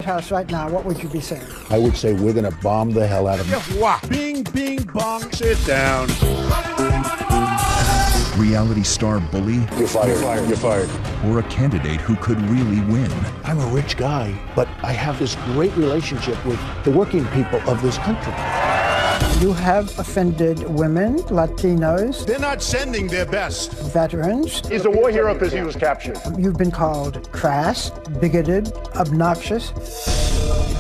House right now, what would you be saying? I would say we're going to bomb the hell out of them. Bing, bing, bong, sit down. Reality star bully? You're fired. You're fired. Or a candidate who could really win? I'm a rich guy, but I have this great relationship with the working people of this country. You have offended women, Latinos. They're not sending their best. Veterans. He's a war hero because he was captured. You've been called crass, bigoted, obnoxious.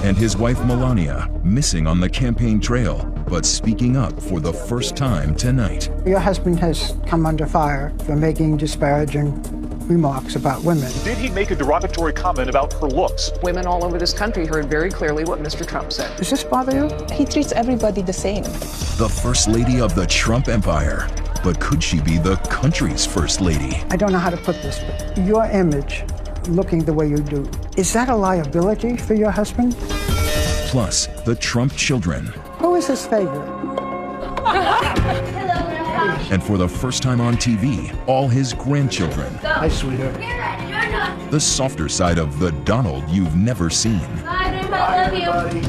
And his wife Melania, missing on the campaign trail, but speaking up for the first time tonight. Your husband has come under fire for making disparaging remarks about women. Did he make a derogatory comment about her looks? Women all over this country heard very clearly what Mr. Trump said. Does this bother you? He treats everybody the same. The First Lady of the Trump Empire. But could she be the country's First Lady? I don't know how to put this, but your image, looking the way you do, is that a liability for your husband? Plus, the Trump children. Who is his favorite? And for the first time on TV, all his grandchildren. Hi, sweetheart. The softer side of the Donald you've never seen. I love you.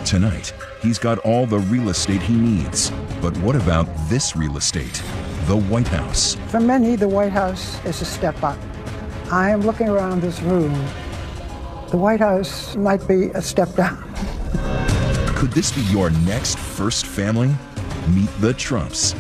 Tonight, he's got all the real estate he needs. But what about this real estate? The White House. For many, the White House is a step up. I am looking around this room. The White House might be a step down. Could this be your next first family? Meet the Trumps.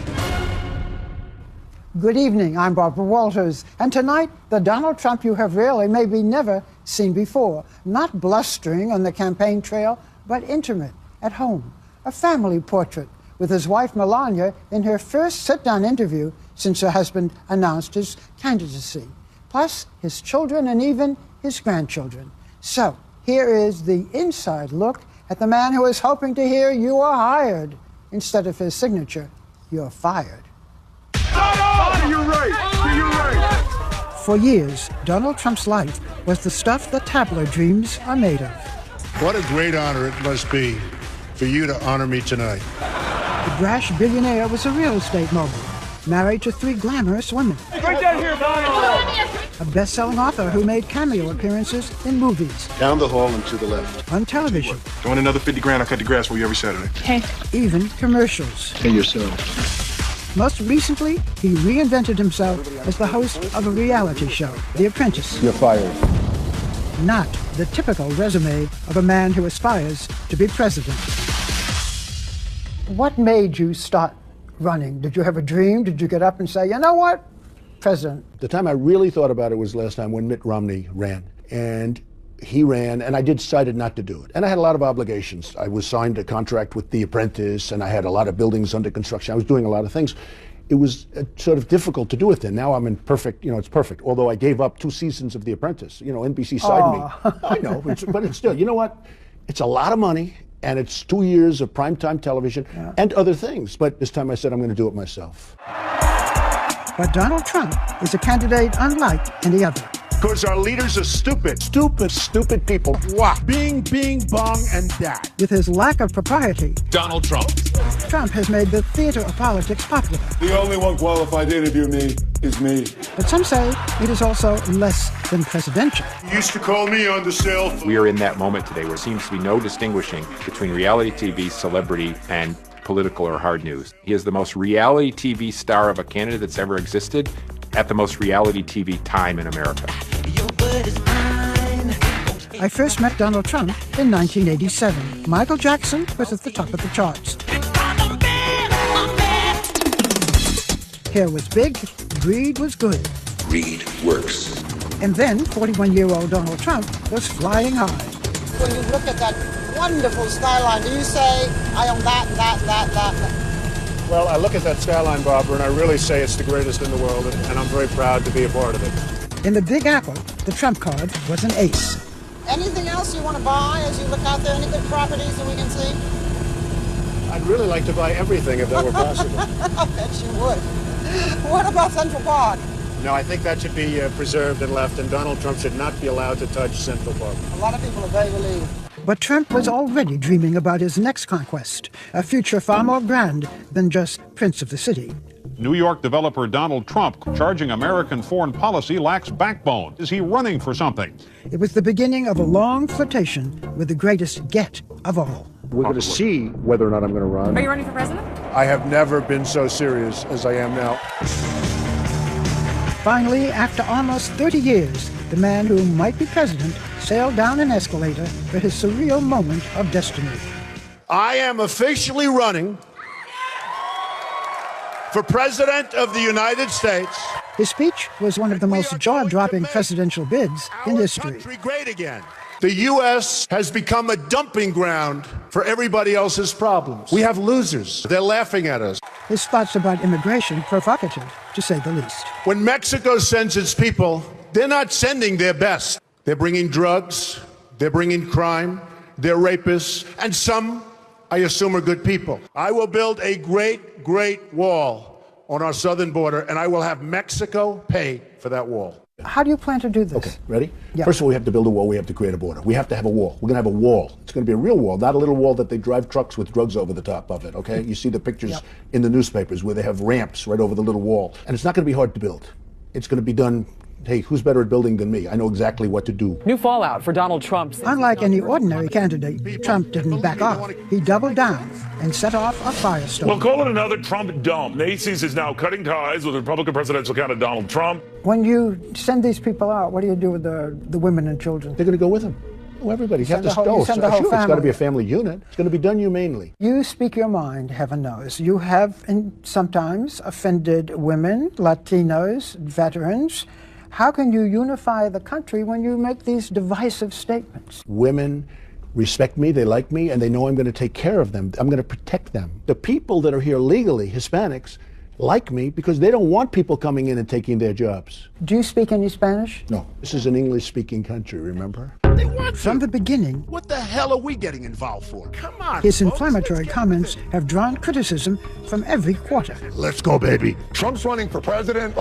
Good evening, I'm Barbara Walters, and tonight, the Donald Trump you have rarely, maybe never, seen before. Not blustering on the campaign trail, but intimate, at home. A family portrait with his wife Melania in her first sit-down interview since her husband announced his candidacy. Plus, his children and even his grandchildren. So, here is the inside look at the man who is hoping to hear you are hired. Instead of his signature, you're fired. You're right. You're right. For years, Donald Trump's life was the stuff that tabloid dreams are made of. What a great honor it must be for you to honor me tonight. The brash billionaire was a real estate mogul, married to 3 glamorous women. Right down here, Donald! A best-selling author who made cameo appearances in movies. Down the hall and to the left. On television. You want another 50 grand? I cut the grass for you every Saturday. Hey. Even commercials. Hey, yourself. Most recently, he reinvented himself as the host of a reality show, The Apprentice. You're fired. Not the typical resume of a man who aspires to be president. What made you start running? Did you have a dream? Did you get up and say, you know what, president? The time I really thought about it was last time when Mitt Romney ran. And he ran, and I decided not to do it. And I had a lot of obligations. I was signed a contract with The Apprentice, and I had a lot of buildings under construction. I was doing a lot of things. It was sort of difficult to do it then. Now I'm in perfect, it's perfect. Although I gave up 2 seasons of The Apprentice. NBC signed me. I know, but it's still, you know what? It's a lot of money, and it's 2 years of primetime television and other things. But this time I said I'm going to do it myself. But Donald Trump is a candidate unlike any other. Because our leaders are stupid. Stupid people. Wah. Bing, bing, bong, and that. With his lack of propriety, Donald Trump. Trump has made the theater of politics popular. The only one qualified to interview me is me. But some say it is also less than presidential. You used to call me on the cell phone. We are in that moment today where there seems to be no distinguishing between reality TV, celebrity, and political or hard news. He is the most reality TV star of a candidate that's ever existed at the most reality TV time in America. I first met Donald Trump in 1987. Michael Jackson was at the top of the charts. Hair was big, greed was good. Greed works. And then 41-year-old Donald Trump was flying high. When you look at that wonderful skyline, do you say, I own that? Well, I look at that skyline, Barbara, and I really say it's the greatest in the world, and I'm very proud to be a part of it. In the Big Apple, the Trump card was an ace. Anything else you want to buy as you look out there? Any good properties that we can see? I'd really like to buy everything if that were possible. I bet you would. What about Central Park? No, I think that should be preserved and left, and Donald Trump should not be allowed to touch Central Park. A lot of people are very relieved. But Trump was already dreaming about his next conquest, a future far more grand than just Prince of the City. New York developer Donald Trump charging American foreign policy lacks backbone. Is he running for something? It was the beginning of a long flirtation with the greatest get of all. We're going to see whether or not I'm going to run. Are you running for president? I have never been so serious as I am now. Finally, after almost 30 years, the man who might be president sailed down an escalator for his surreal moment of destiny. I am officially running for President of the United States. His speech was one of the most jaw-dropping presidential bids in history. Country great again. The U.S. has become a dumping ground for everybody else's problems. We have losers. They're laughing at us. His thoughts about immigration provocative, to say the least. When Mexico sends its people, they're not sending their best. They're bringing drugs, they're bringing crime, they're rapists, and some, I assume, are good people. I will build a great, great wall on our southern border, and I will have Mexico pay for that wall. How do you plan to do this? Okay, ready? Yeah. First of all, we have to build a wall. We have to create a border. We have to have a wall. We're going to have a wall. It's going to be a real wall, not a little wall that they drive trucks with drugs over the top of it, okay? You see the pictures in the newspapers where they have ramps right over the little wall. And it's not going to be hard to build. It's going to be done, hey, who's better at building than me? I know exactly what to do. New fallout for Donald Trump. Unlike any ordinary candidate, Trump didn't back off. He doubled down and set off a firestorm. We'll call it another Trump dump. Macy's is now cutting ties with Republican presidential candidate Donald Trump. When you send these people out, what do you do with the women and children? They're going to go with them. Oh, everybody. You have to sure, it's got to be a family unit. It's going to be done humanely. You speak your mind, heaven knows. You have sometimes offended women, Latinos, veterans. How can you unify the country when you make these divisive statements? Women respect me, they like me, and they know I'm going to take care of them. I'm going to protect them. The people that are here legally, Hispanics, like me because they don't want people coming in and taking their jobs. Do you speak any Spanish? No. This is an English-speaking country, remember? They want From the beginning, what the hell are we getting involved for? Come on. His inflammatory comments have drawn criticism from every quarter. Let's go, baby. Trump's running for president.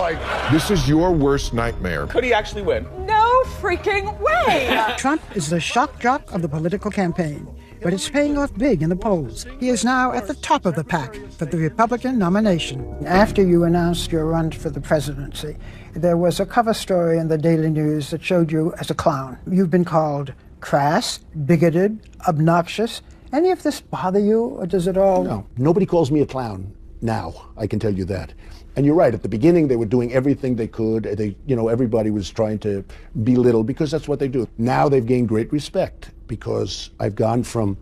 This is your worst nightmare. Could he actually win? No freaking way! Trump is the shock jock of the political campaign, but it's paying off big in the polls. He is now at the top of the pack for the Republican nomination. After you announced your run for the presidency, there was a cover story in the Daily News that showed you as a clown. You've been called crass, bigoted, obnoxious. Any of this bother you, or does it all? No, nobody calls me a clown now, I can tell you that. And you're right, at the beginning they were doing everything they could. Everybody was trying to belittle because that's what they do. Now they've gained great respect because I've gone from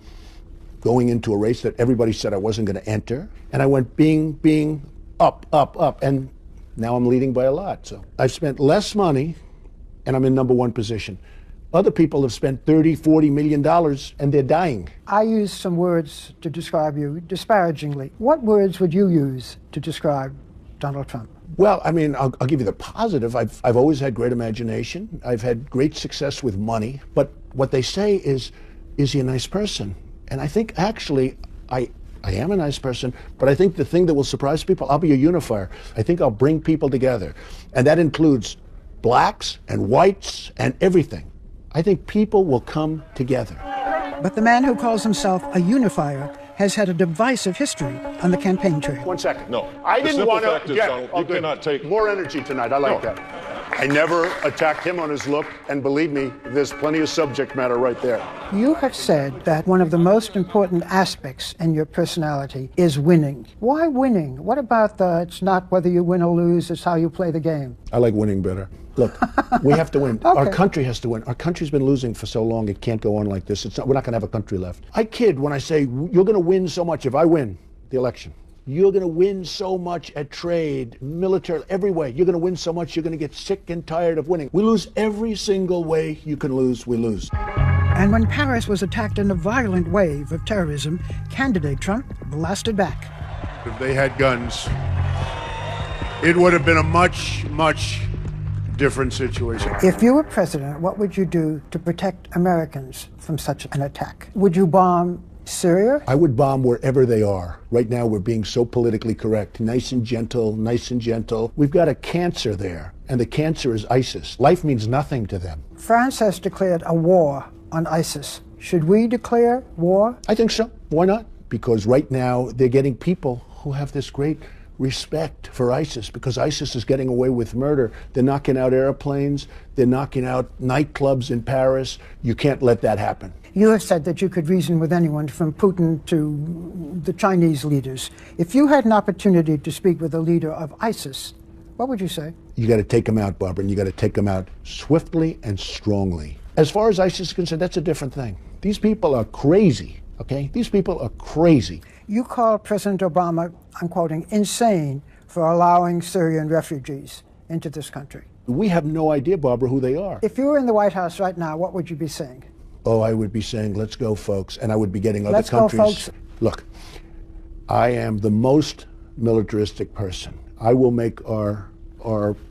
going into a race that everybody said I wasn't going to enter, and I went being up, and now I'm leading by a lot. So I've spent less money and I'm in #1 position. Other people have spent $30, $40 million and they're dying. I used some words to describe you disparagingly. What words would you use to describe Donald Trump? Well, I mean, I'll give you the positive. I've always had great imagination. I've had great success with money. But what they say is he a nice person? And I think actually I am a nice person, but I think the thing that will surprise people, I'll be a unifier. I think I'll bring people together. And that includes blacks and whites and everything. I think people will come together. But the man who calls himself a unifier has had a divisive history on the campaign trail. 1 second. No. I didn't want to get you cannot take more energy tonight. I like that. I never attacked him on his look, and believe me, there's plenty of subject matter right there. You have said that one of the most important aspects in your personality is winning. Why winning? What about it's not whether you win or lose, it's how you play the game? I like winning better. Look, we have to win. Okay. Our country has to win. Our country's been losing for so long, it can't go on like this. We're not going to have a country left. I kid when I say you're going to win so much if I win the election. You're going to win so much at trade, military, every way. You're going to win so much, you're going to get sick and tired of winning. We lose every single way you can lose, we lose. And when Paris was attacked in a violent wave of terrorism, candidate Trump blasted back. If they had guns, it would have been a much, much different situation. If you were president, what would you do to protect Americans from such an attack? Would you bomb Syria? I would bomb wherever they are. Right now we're being so politically correct. Nice and gentle, nice and gentle. We've got a cancer there, and the cancer is ISIS. Life means nothing to them. France has declared a war on ISIS. Should we declare war? I think so. Why not? Because right now they're getting people who have this great respect for ISIS, because ISIS is getting away with murder. They're knocking out airplanes. They're knocking out nightclubs in Paris. You can't let that happen. You have said that you could reason with anyone from Putin to the Chinese leaders. If you had an opportunity to speak with a leader of ISIS, what would you say? You got to take them out, Barbara, and you got to take them out swiftly and strongly. As far as ISIS is concerned, that's a different thing. These people are crazy, okay? These people are crazy. You called President Obama, I'm quoting, insane for allowing Syrian refugees into this country. We have no idea, Barbara, who they are. If you were in the White House right now, what would you be saying? Oh, I would be saying, let's go, folks. And I would be getting other countries. Let's go, folks. Look, I am the most militaristic person. I will make our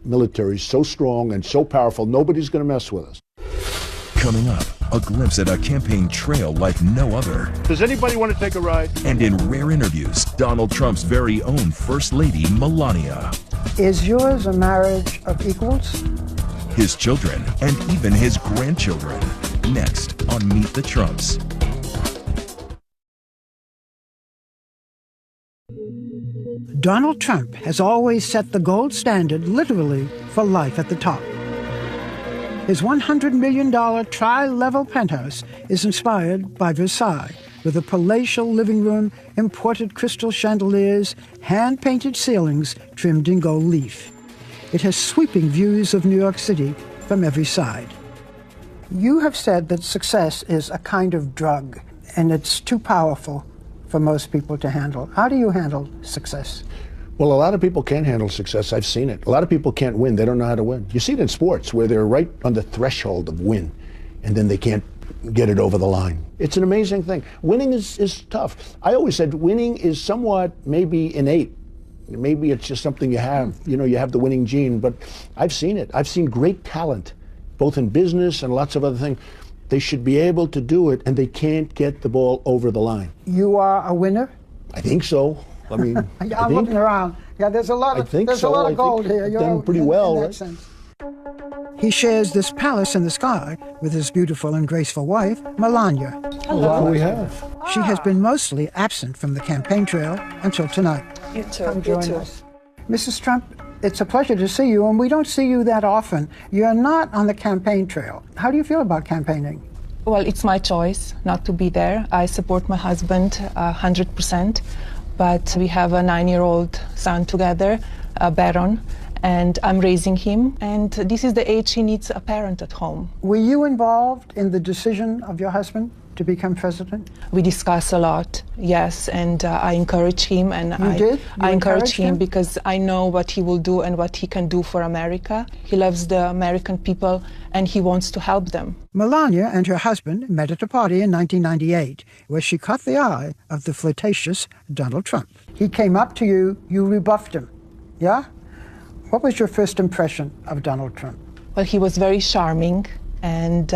military so strong and so powerful, nobody's going to mess with us. Coming up, a glimpse at a campaign trail like no other. Does anybody want to take a ride? And in rare interviews, Donald Trump's very own First Lady, Melania. Is yours a marriage of equals? His children, and even his grandchildren. Next on Meet the Trumps. Donald Trump has always set the gold standard, literally, for life at the top. His $100 million tri-level penthouse is inspired by Versailles, with a palatial living room, imported crystal chandeliers, hand-painted ceilings trimmed in gold leaf. It has sweeping views of New York City from every side. You have said that success is a kind of drug, and it's too powerful for most people to handle. How do you handle success? Well, a lot of people can't handle success. I've seen it. A lot of people can't win. They don't know how to win. You see it in sports, where they're right on the threshold of win, and then they can't get it over the line. It's an amazing thing. Winning is tough. I always said winning is somewhat maybe innate. Maybe it's just something you have. You know, you have the winning gene, but I've seen it. I've seen great talent, both in business and lots of other things. They should be able to do it, and they can't get the ball over the line. You are a winner? I think so. I mean, I'm looking around. Yeah, there's a lot of gold here. You've done pretty well, right? Sense. He shares this palace in the sky with his beautiful and graceful wife, Melania. Hello. We have. She has been mostly absent from the campaign trail until tonight. You too. Come join us. Mrs. Trump, it's a pleasure to see you, and we don't see you that often. You're not on the campaign trail. How do you feel about campaigning? Well, it's my choice not to be there. I support my husband 100%, but we have a 9-year-old son together, Baron, and I'm raising him, and this is the age he needs a parent at home. Were you involved in the decision of your husband to become president? We discuss a lot, yes, and I encourage him, and I encourage him because I know what he will do and what he can do for America. He loves the American people, and he wants to help them. Melania and her husband met at a party in 1998, where she caught the eye of the flirtatious Donald Trump. He came up to you, you rebuffed him, yeah? What was your first impression of Donald Trump? Well, he was very charming, and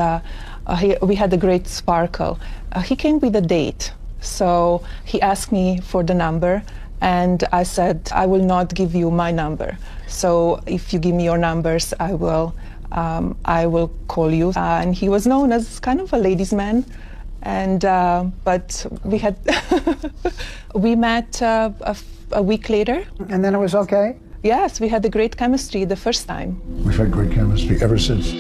we had a great sparkle. He came with a date, so he asked me for the number, and I said, I will not give you my number. So if you give me your numbers, I will call you. And he was known as kind of a ladies' man, and but we had we met a week later. And then it was okay? Yes, we had a great chemistry the first time. We've had great chemistry ever since.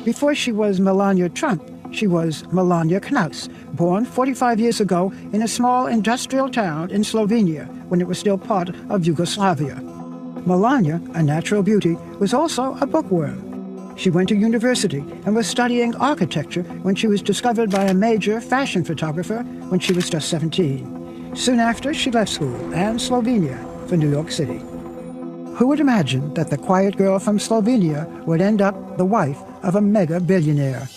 Before she was Melania Trump, she was Melania Knaus, born 45 years ago in a small industrial town in Slovenia when it was still part of Yugoslavia. Melania, a natural beauty, was also a bookworm. She went to university and was studying architecture when she was discovered by a major fashion photographer when she was just 17. Soon after, she left school and Slovenia for New York City. Who would imagine that the quiet girl from Slovenia would end up the wife of a mega billionaire?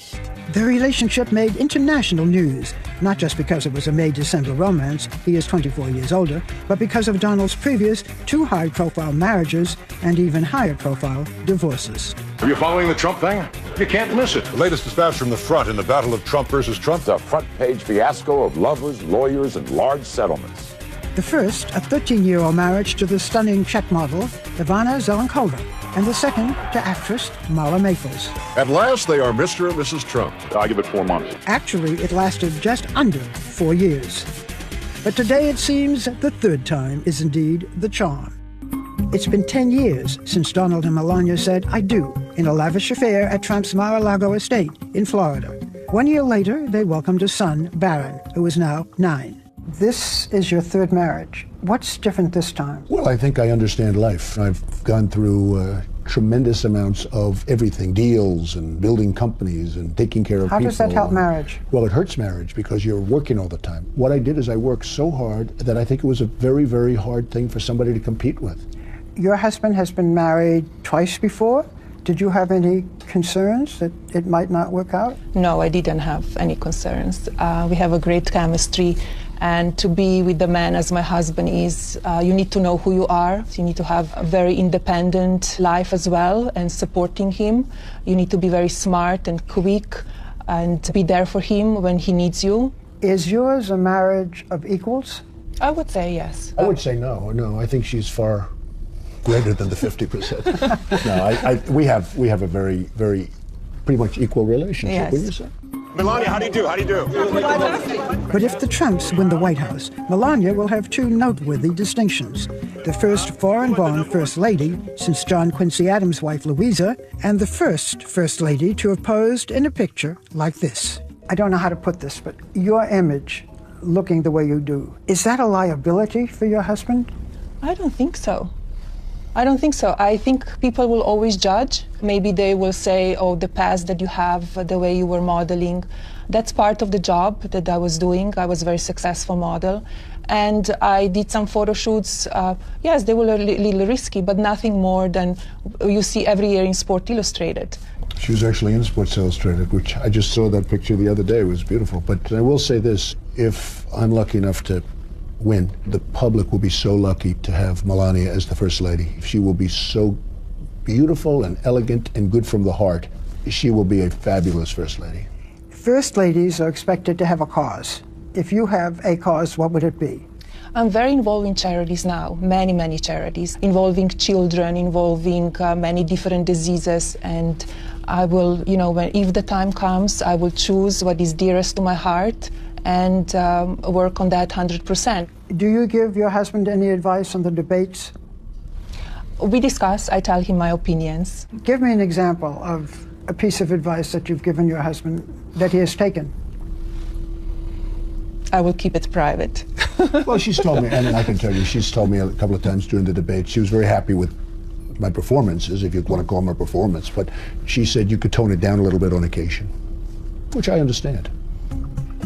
Their relationship made international news, not just because it was a May-December romance, he is 24 years older, but because of Donald's previous 2 high-profile marriages and even higher-profile divorces. Are you following the Trump thing? You can't miss it. The latest dispatch from the front in the battle of Trump versus Trump. The front-page fiasco of lovers, lawyers, and large settlements. The first, a 13-year-old marriage to the stunning Czech model, Ivana Zelenkova, and the second to actress Mala Maples. At last, they are Mr. and Mrs. Trump. I give it 4 months. Actually, it lasted just under 4 years. But today it seems the third time is indeed the charm. It's been 10 years since Donald and Melania said "I do" in a lavish affair at Trump's Mar-a-Lago estate in Florida. 1 year later, they welcomed a son, Barron, who is now 9. This is your third marriage. What's different this time? Well, I think I understand life. I've gone through tremendous amounts of everything, deals and building companies and taking care of people. How does that help marriage? Well, it hurts marriage because you're working all the time. What I did is I worked so hard that I think it was a very, very hard thing for somebody to compete with. Your husband has been married twice before. Did you have any concerns that it might not work out? No, I didn't have any concerns. We have a great chemistry, and to be with the man as my husband is, you need to know who you are. You need to have a very independent life as well, and supporting him. You need to be very smart and quick and be there for him when he needs you. Is yours a marriage of equals? I would say yes. I would say no. No, I think she's far greater than the 50%. No, we have a very, very, pretty much equal relationship. Yes. Wouldn't you say? Melania, how do you do? How do you do? But if the Trumps win the White House, Melania will have 2 noteworthy distinctions. The first foreign-born First Lady since John Quincy Adams' wife Louisa, and the first First Lady to have posed in a picture like this. I don't know how to put this, but your image, looking the way you do, is that a liability for your husband? I don't think so. I don't think so. I think people will always judge. Maybe they will say, oh, the past that you have, the way you were modeling. That's part of the job that I was doing. I was a very successful model. And I did some photo shoots. Yes, they were a little risky, but nothing more than you see every year in Sport Illustrated. She was actually in Sports Illustrated, which I just saw that picture the other day. It was beautiful. But I will say this, if I'm lucky enough to win, the public will be so lucky to have Melania as the First Lady. She will be so beautiful and elegant and good from the heart. She will be a fabulous First Lady. First Ladies are expected to have a cause. If you have a cause, what would it be? I'm very involved in charities now, many, many charities, involving children, involving many different diseases, and I will, if the time comes, I will choose what is dearest to my heart and work on that 100%. Do you give your husband any advice on the debates? We discuss, I tell him my opinions. Give me an example of a piece of advice that you've given your husband that he has taken. I will keep it private. Well, she's told me, and I can tell you, she's told me a couple of times during the debate, she was very happy with my performances, if you want to call them a performance, but she said you could tone it down a little bit on occasion, which I understand.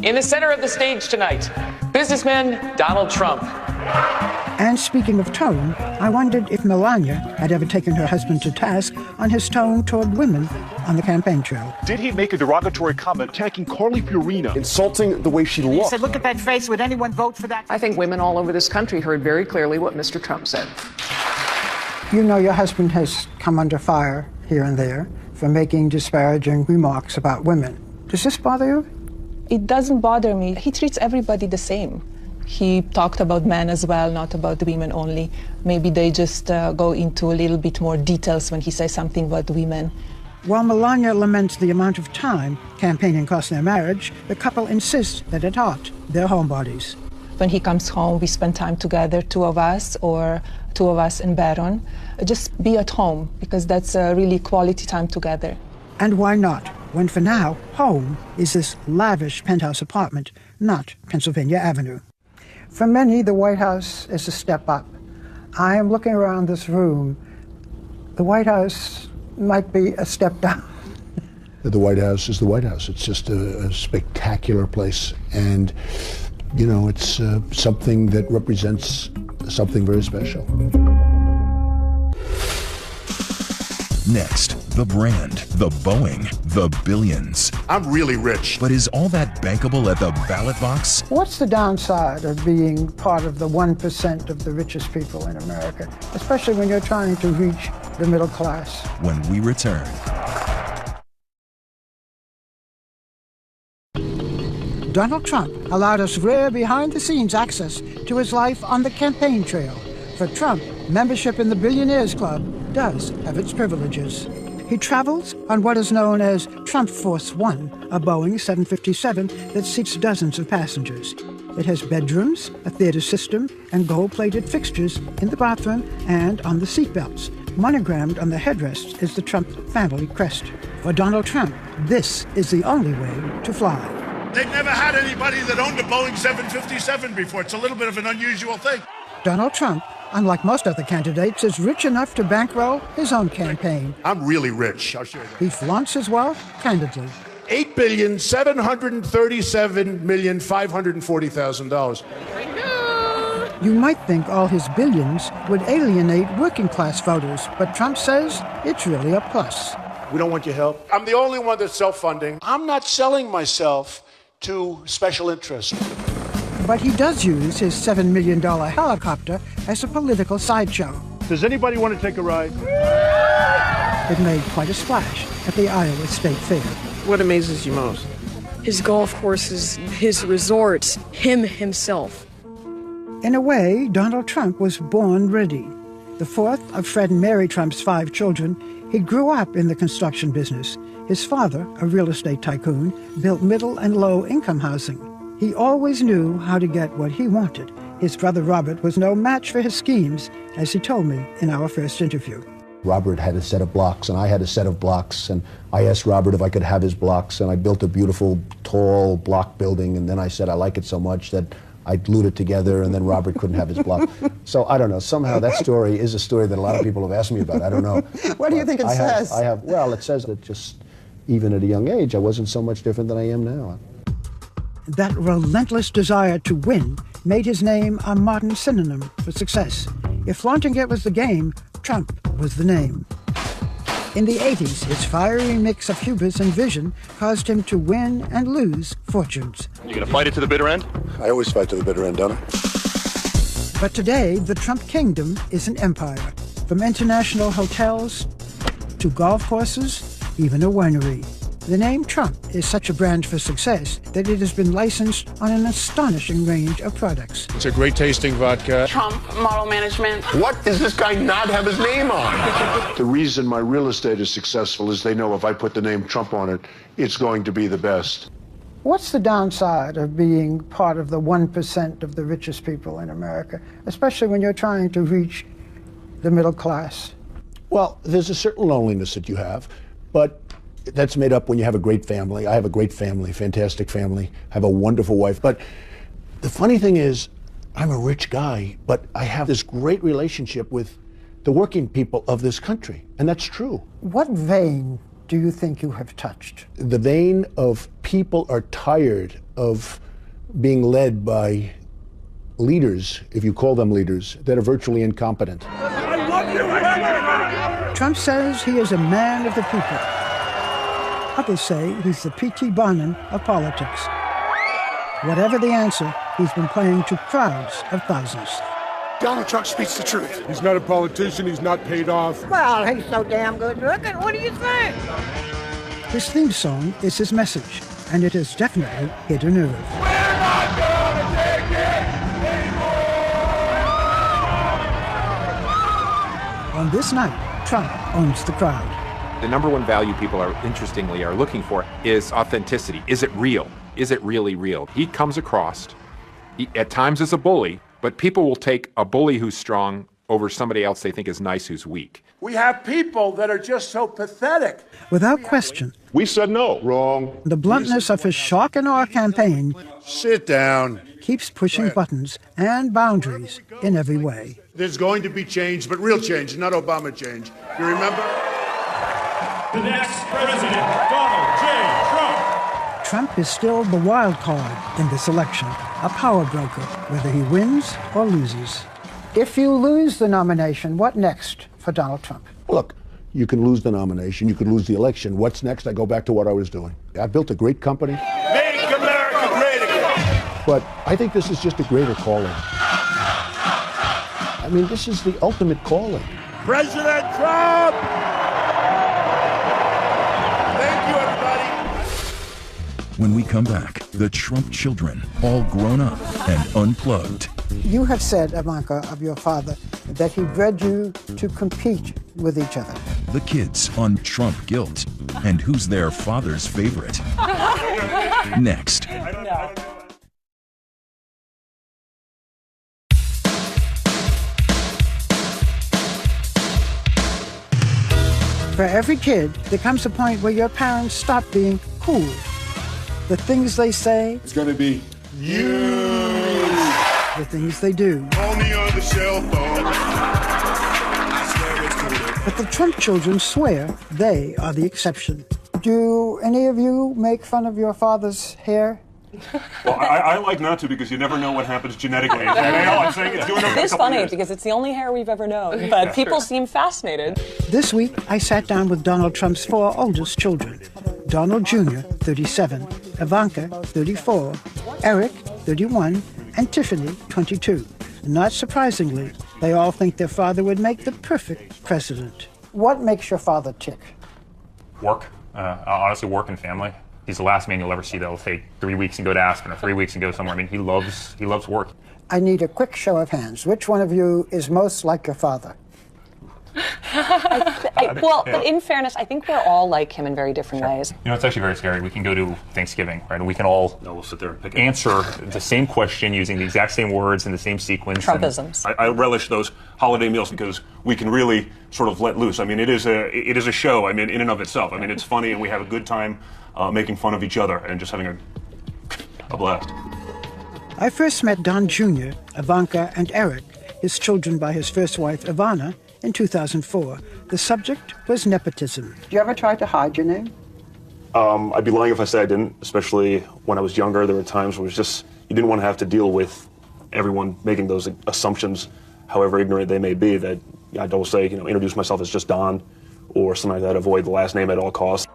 In the center of the stage tonight, businessman Donald Trump. And speaking of tone, I wondered if Melania had ever taken her husband to task on his tone toward women on the campaign trail. Did he make a derogatory comment attacking Carly Fiorina? Insulting the way she looked. He said, look at that face. Would anyone vote for that? I think women all over this country heard very clearly what Mr. Trump said. You know your husband has come under fire here and there for making disparaging remarks about women. Does this bother you? It doesn't bother me. He treats everybody the same. He talked about men as well, not about women only. Maybe they just go into a little bit more details when he says something about women. While Melania laments the amount of time campaigning cost their marriage, the couple insists that at heart, they're homebodies. When he comes home, we spend time together, 2 of us, or 2 of us and Barron. Just be at home, because that's a really quality time together. And why not? When for now, home is this lavish penthouse apartment, not Pennsylvania Avenue. For many, the White House is a step up. I am looking around this room. The White House might be a step down. The White House is the White House. It's just a spectacular place. And, it's something that represents something very special. Next, the brand, the Boeing, the billions. I'm really rich. But is all that bankable at the ballot box? What's the downside of being part of the 1% of the richest people in America, especially when you're trying to reach the middle class? When we return. Donald Trump allowed us rare behind-the-scenes access to his life on the campaign trail. For Trump, membership in the Billionaires Club does have its privileges. He travels on what is known as Trump Force One, a Boeing 757 that seats dozens of passengers. It has bedrooms, a theater system, and gold-plated fixtures in the bathroom and on the seatbelts. Monogrammed on the headrests is the Trump family crest. For Donald Trump, this is the only way to fly. They've never had anybody that owned a Boeing 757 before. It's a little bit of an unusual thing. Donald Trump, unlike most other candidates, is rich enough to bankroll his own campaign. I'm really rich. I'll show you that. He flaunts his wealth candidly. $8,737,540,000. You might think all his billions would alienate working-class voters, but Trump says it's really a plus. We don't want your help. I'm the only one that's self-funding. I'm not selling myself to special interests. But he does use his $7 million helicopter as a political sideshow. Does anybody want to take a ride? It made quite a splash at the Iowa State Fair. What amazes you most? His golf courses, his resorts, himself. In a way, Donald Trump was born ready. The fourth of Fred and Mary Trump's 5 children, he grew up in the construction business. His father, a real estate tycoon, built middle and low-income housing. He always knew how to get what he wanted. His brother Robert was no match for his schemes, as he told me in our first interview. Robert had a set of blocks, and I had a set of blocks, and I asked Robert if I could have his blocks, and I built a beautiful, tall block building, and then I said I like it so much that I glued it together, and then Robert couldn't have his block. So I don't know. Somehow that story is a story that a lot of people have asked me about. I don't know. What do you think it says? Well, it says that just even at a young age, I wasn't so much different than I am now. That relentless desire to win made his name a modern synonym for success. If flaunting it was the game, Trump was the name. In the 80s, his fiery mix of hubris and vision caused him to win and lose fortunes. You gonna fight it to the bitter end? I always fight to the bitter end, don't I? But today, the Trump kingdom is an empire. From international hotels to golf courses, even a winery. The name Trump is such a brand for success that it has been licensed on an astonishing range of products. It's a great tasting vodka. Trump model management. What does this guy not have his name on? The reason my real estate is successful is they know if I put the name Trump on it, it's going to be the best. What's the downside of being part of the 1% of the richest people in America, especially when you're trying to reach the middle class? Well, there's a certain loneliness that you have, but that's made up when you have a great family. I have a great family, fantastic family, have a wonderful wife. But the funny thing is, I'm a rich guy, but I have this great relationship with the working people of this country, and that's true. What vein do you think you have touched? The vein of people are tired of being led by leaders, if you call them leaders, that are virtually incompetent. Trump says he is a man of the people. Others say he's the P.T. Barnum of politics. Whatever the answer, he's been playing to crowds of thousands. Donald Trump speaks the truth. He's not a politician. He's not paid off. Well, he's so damn good looking. What do you think? His theme song is his message, and it has definitely hit a nerve. We're not going to take it anymore! On this night, Trump owns the crowd. The number one value people are looking for is authenticity. Is it real? Is it really real? He comes across, at times as a bully, but people will take a bully who's strong over somebody else they think is nice who's weak. We have people that are just so pathetic. Without question, We said no. Wrong. the bluntness of his shock and awe campaign Sit down. keeps pushing buttons and boundaries in every way. There's going to be change, but real change, not Obama change. You remember? The next president, Donald J. Trump. Trump is still the wild card in this election, a power broker, whether he wins or loses. If you lose the nomination, what next for Donald Trump? Look, you can lose the nomination, you can lose the election. What's next? I go back to what I was doing. I built a great company. Make America great again. But I think this is just a greater calling. I mean, this is the ultimate calling. President Trump! Thank you, everybody. When we come back, the Trump children, all grown up and unplugged. You have said, Ivanka, of your father, that he bred you to compete with each other. the kids on Trump guilt and who's their father's favorite. Next. For every kid, there comes a point where your parents stop being cool. The things they say. It's going to be you. The things they do. Only on the cell phone. I swear it's true. But the Trump children swear they are the exception. Do any of you make fun of your father's hair? Well, I like not to because you never know what happens genetically. Is that all I'm saying? It's funny because it's the only hair we've ever known, but people seem fascinated. This week, I sat down with Donald Trump's 4 oldest children. Donald Jr., 37, Ivanka, 34, Eric, 31, and Tiffany, 22. Not surprisingly, they all think their father would make the perfect president. What makes your father tick? Work. Honestly, work and family. He's the last man you'll ever see that'll take 3 weeks and go to Aspen or 3 weeks and go somewhere. I mean, he loves work. I need a quick show of hands. Which one of you is most like your father? But in fairness, I think we're all like him in very different ways. You know, it's actually very scary. We can go to Thanksgiving, right, and we can all we'll sit there and pick answer the same question using the exact same words in the same sequence. Trumpisms. I relish those holiday meals because we can really sort of let loose. I mean, it is a show. I mean, in and of itself. I mean, it's funny and we have a good time making fun of each other and just having a blast. I first met Don Jr., Ivanka, and Eric, his children by his first wife, Ivana, in 2004. The subject was nepotism. Did you ever try to hide your name? I'd be lying if I said I didn't, especially when I was younger. There were times where it was just, you didn't want to have to deal with everyone making those assumptions, however ignorant they may be, that I'd always say, introduce myself as just Don or something like that, avoid the last name at all costs.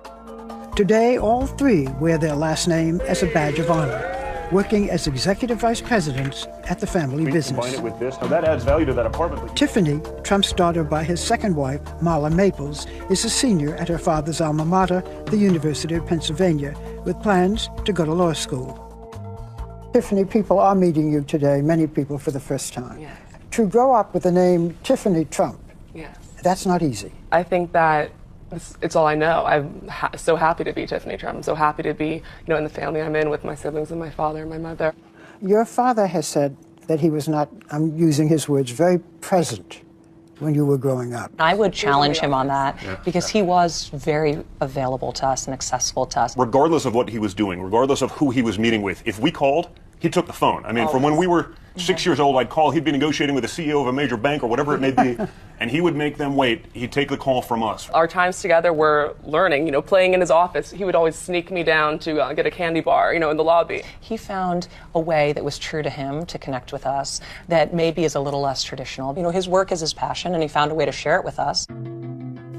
Today, all 3 wear their last name as a badge of honor, working as executive vice presidents at the family business. Combine it with this, now that adds value to that apartment. Tiffany, Trump's daughter by his second wife, Marla Maples, is a senior at her father's alma mater, the University of Pennsylvania, with plans to go to law school. Tiffany, people are meeting you today, many people for the first time. Yes. To grow up with the name Tiffany Trump, yes, that's not easy. I think that it's all I know. I'm so happy to be Tiffany Trump. I'm so happy to be, in the family I'm in with my siblings and my father and my mother. Your father has said that he was not, I'm using his words, very present when you were growing up. I would challenge him on that because he was very available to us and accessible to us. Regardless of what he was doing, regardless of who he was meeting with, if we called, he took the phone. I mean, from when we were 6 years old, I'd call, he'd be negotiating with the CEO of a major bank or whatever it may be, and he would make them wait. He'd take the call from us. Our times together were learning, playing in his office. He would always sneak me down to get a candy bar, in the lobby. He found a way that was true to him to connect with us that maybe is a little less traditional. His work is his passion, and he found a way to share it with us.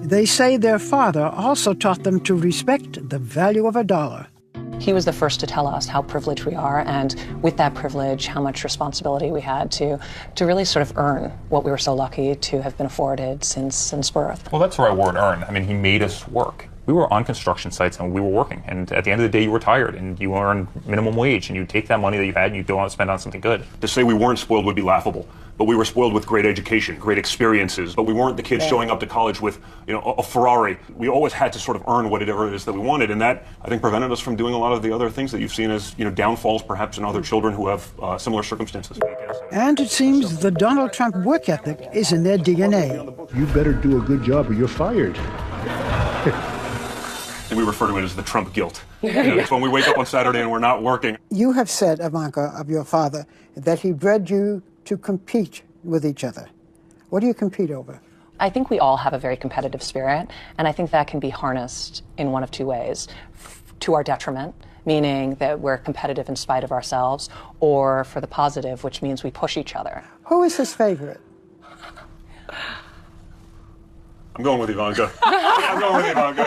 They say their father also taught them to respect the value of a dollar. He was the first to tell us how privileged we are, and with that privilege, how much responsibility we had to really sort of earn what we were so lucky to have been afforded since birth. Well, that's the right word, earn. I mean, he made us work. We were on construction sites and we were working, and at the end of the day, you were tired and you earned minimum wage, and you take that money that you had and you go out and spend on something good. To say we weren't spoiled would be laughable, but we were spoiled with great education, great experiences, but we weren't the kids showing up to college with, a Ferrari. We always had to sort of earn whatever it is that we wanted, and that, I think, prevented us from doing a lot of the other things that you've seen as, downfalls perhaps in other children who have similar circumstances. And it seems the Donald Trump work ethic is in their DNA. You better do a good job or you're fired. And we refer to it as the Trump guilt. It's when we wake up on Saturday and we're not working. You have said, Ivanka, of your father, that he bred you to compete with each other. What do you compete over? I think we all have a very competitive spirit, and I think that can be harnessed in one of 2 ways. To our detriment, meaning that we're competitive in spite of ourselves, or for the positive, which means we push each other. Who is his favorite? I'm going with Ivanka. I'm going with Ivanka.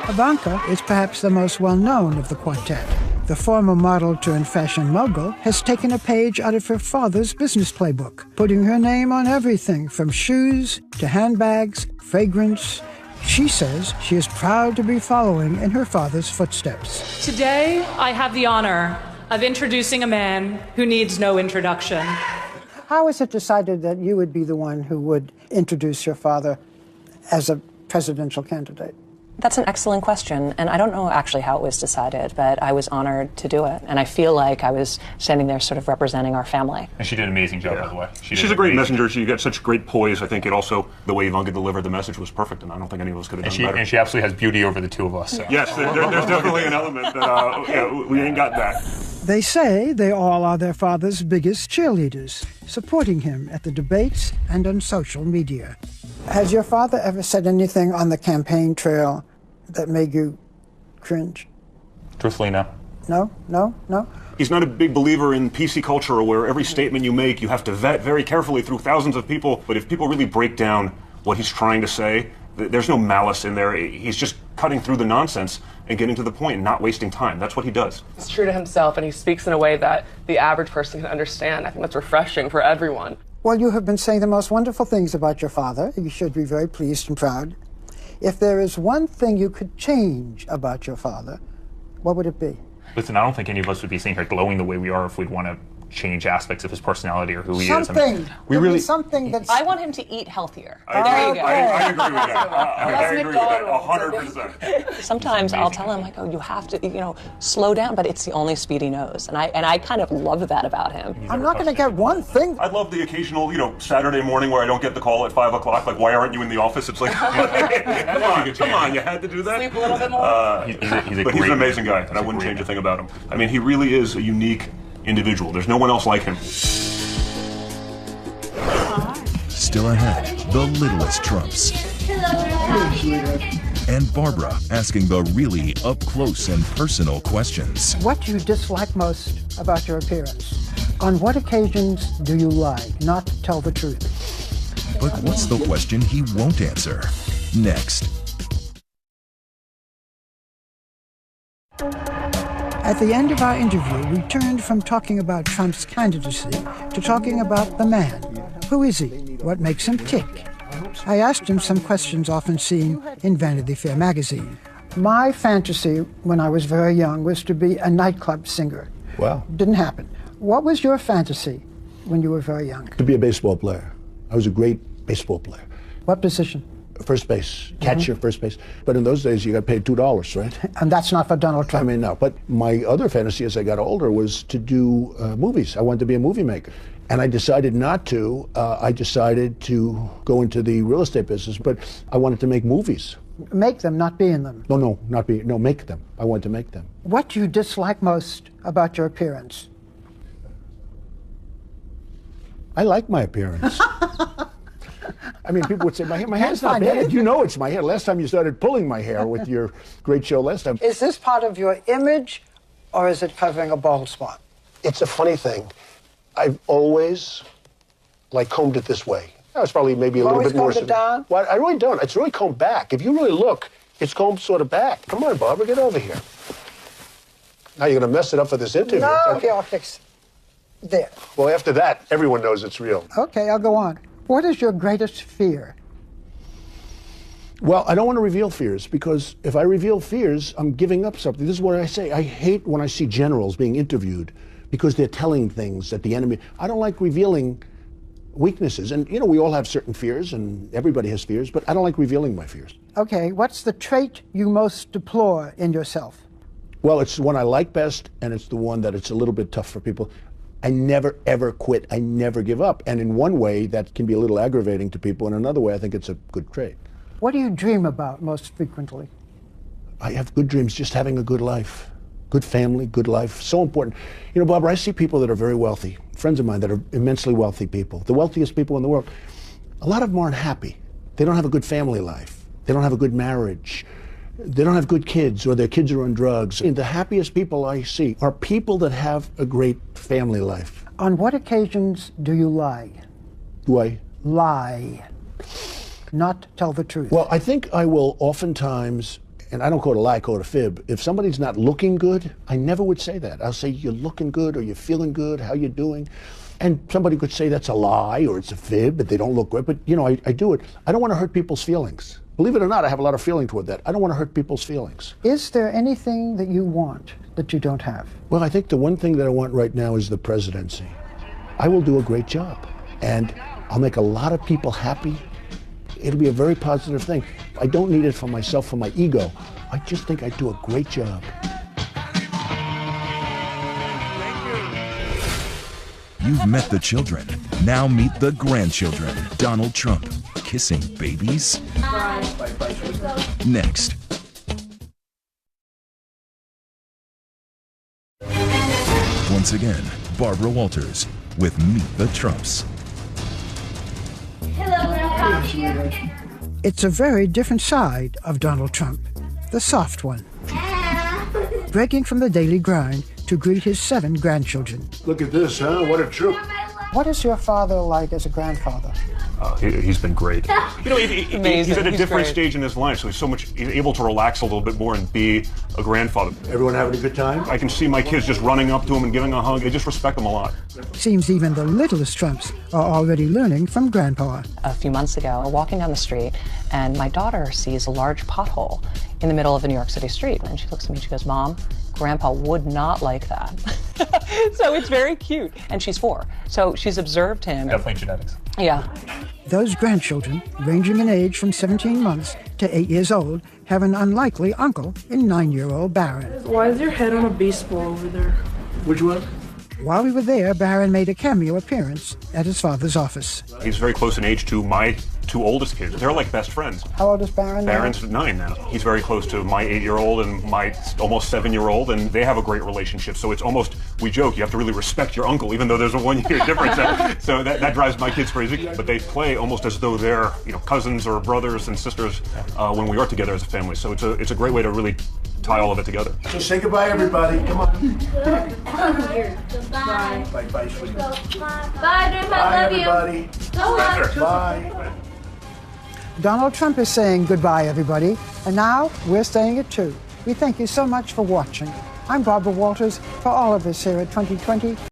Ivanka is perhaps the most well-known of the quartet. The former model turned fashion mogul has taken a page out of her father's business playbook, putting her name on everything from shoes to handbags, fragrance. She says she is proud to be following in her father's footsteps. Today, I have the honor of introducing a man who needs no introduction. How was it decided that you would be the one who would introduce your father as a presidential candidate? That's an excellent question, and I don't know actually how it was decided, but I was honored to do it, and I feel like I was standing there sort of representing our family. And she did an amazing job, by the way. She's a great messenger. She got such great poise. I think it also, the way Ivanka delivered the message was perfect, and I don't think any of us could have done better. And she absolutely has beauty over the two of us. So. Yes, there's definitely an element that we ain't got that. They say they all are their father's biggest cheerleaders, supporting him at the debates and on social media. Has your father ever said anything on the campaign trail that made you cringe? Truthfully, no. No? He's not a big believer in PC culture where every statement you make you have to vet very carefully through thousands of people. But if people really break down what he's trying to say, there's no malice in there. He's just cutting through the nonsense and getting to the point and not wasting time. That's what he does. He's true to himself, and he speaks in a way that the average person can understand. I think that's refreshing for everyone. Well, you have been saying the most wonderful things about your father. You should be very pleased and proud. If there is one thing you could change about your father, what would it be? Listen, I don't think any of us would be sitting here glowing the way we are if we'd want to change aspects of his personality or who he is. Something that's... I want him to eat healthier. I agree with that. I agree with that 100%. Sometimes I'll tell him, like, oh, you have to, slow down, but it's the only speed he knows. And I kind of love that about him. I'm not going to get one thing. I love the occasional, Saturday morning where I don't get the call at 5 o'clock. Like, why aren't you in the office? It's like, come on, you had to do that? Sleep a little bit more? He's an amazing guy, and I wouldn't change a thing about him. I mean, he really is a unique individual. There's no one else like him. Still ahead, the littlest Trumps. And Barbara asking the really up-close and personal questions. What do you dislike most about your appearance? On what occasions do you lie, not tell the truth? But what's the question he won't answer? Next. At the end of our interview, we turned from talking about Trump's candidacy to talking about the man. Who is he? What makes him tick? I asked him some questions often seen in Vanity Fair magazine. My fantasy when I was very young was to be a nightclub singer. Wow. Didn't happen. What was your fantasy when you were very young? To be a baseball player. I was a great baseball player. What position? First base, catcher, first base. But in those days, you got paid $2, right? And that's not for Donald Trump. I mean, no. But my other fantasy as I got older was to do movies. I wanted to be a movie maker. And I decided not to. I decided to go into the real estate business, but I wanted to make movies. Make them, not be in them. No, make them. I wanted to make them. What do you dislike most about your appearance? I like my appearance. I mean, people would say, my hair's not bad. You know it's my hair. Last time you started pulling my hair with your great show last time. Is this part of your image, or is it covering a bald spot? It's a funny thing. I've always, combed it this way. It's probably maybe a little bit more... Combed it down? Well, I really don't. It's really combed back. If you really look, it's combed sort of back. Come on, Barbara, get over here. Now you're going to mess it up for this interview. No, okay, I'll fix it. There. Well, after that, everyone knows it's real. Okay, I'll go on. What is your greatest fear? Well, I don't want to reveal fears, because if I reveal fears, I'm giving up something. This is what I say. I hate when I see generals being interviewed because they're telling things that the enemy... I don't like revealing weaknesses. And, we all have certain fears, and everybody has fears, but I don't like revealing my fears. Okay, what's the trait you most deplore in yourself? Well, it's the one I like best, and it's the one that it's a little bit tough for people. I never, ever quit. I never give up. And in one way, that can be a little aggravating to people. In another way, I think it's a good trait. What do you dream about most frequently? I have good dreams, just having a good life. Good family, good life, so important. Barbara, I see people that are very wealthy, friends of mine that are immensely wealthy people, the wealthiest people in the world. A lot of them aren't happy. They don't have a good family life. They don't have a good marriage. They don't have good kids, or their kids are on drugs. And the happiest people I see are people that have a great family life. On what occasions do you lie? Do I? Lie. Not tell the truth. Well, I think I will oftentimes, and I don't call it a lie, I call it a fib. If somebody's not looking good, I never would say that. I'll say, you're looking good, or you're feeling good, how you doing? And somebody could say that's a lie, or it's a fib, but they don't look good. But, I do it. I don't want to hurt people's feelings. Believe it or not, I have a lot of feeling toward that. I don't want to hurt people's feelings. Is there anything that you want that you don't have? Well, I think the one thing that I want right now is the presidency. I will do a great job, and I'll make a lot of people happy, It'll be a very positive thing. I don't need it for myself, for my ego. I just think I do a great job. You've met the children. Now meet the grandchildren. Donald Trump kissing babies. Next. Once again, Barbara Walters with Meet the Trumps. Hello, Grandpa. It's a very different side of Donald Trump, the soft one. Breaking from the daily grind to greet his 7 grandchildren. Look at this, huh? What a trip. What is your father like as a grandfather? He's been great. You know, he's at a different great. stage in his life, so he's able to relax a little bit more and be a grandfather. Everyone having a good time? I can see my kids just running up to him and giving a hug. They just respect him a lot. Seems even the littlest Trumps are already learning from Grandpa. A few months ago, we're walking down the street, and my daughter sees a large pothole in the middle of a New York City street. And she looks at me and she goes, "Mom, Grandpa would not like that." So it's very cute. And she's 4. So she's observed him. Definitely genetics. Yeah. Those grandchildren, ranging in age from 17 months to 8 years old, have an unlikely uncle in 9-year-old Barron. Why is your head on a baseball over there? Which one? While we were there, Barron made a cameo appearance at his father's office. He's very close in age to my 2 oldest kids. They're like best friends. How old is Barron now? Barron's 9 now. He's very close to my 8-year-old and my almost 7-year-old, and they have a great relationship. So it's almost, we joke, you have to really respect your uncle, even though there's a 1-year difference. So that drives my kids crazy. But they play almost as though they're cousins or brothers and sisters when we are together as a family. So it's a great way to really tie all of it together. So say goodbye, everybody. Come on. Goodbye. Bye, sweetie. Bye, Grandpa. Bye, Love you. everybody. Bye. Donald Trump is saying goodbye, everybody. And now we're saying it too. We thank you so much for watching. I'm Barbara Walters for all of us here at 2020.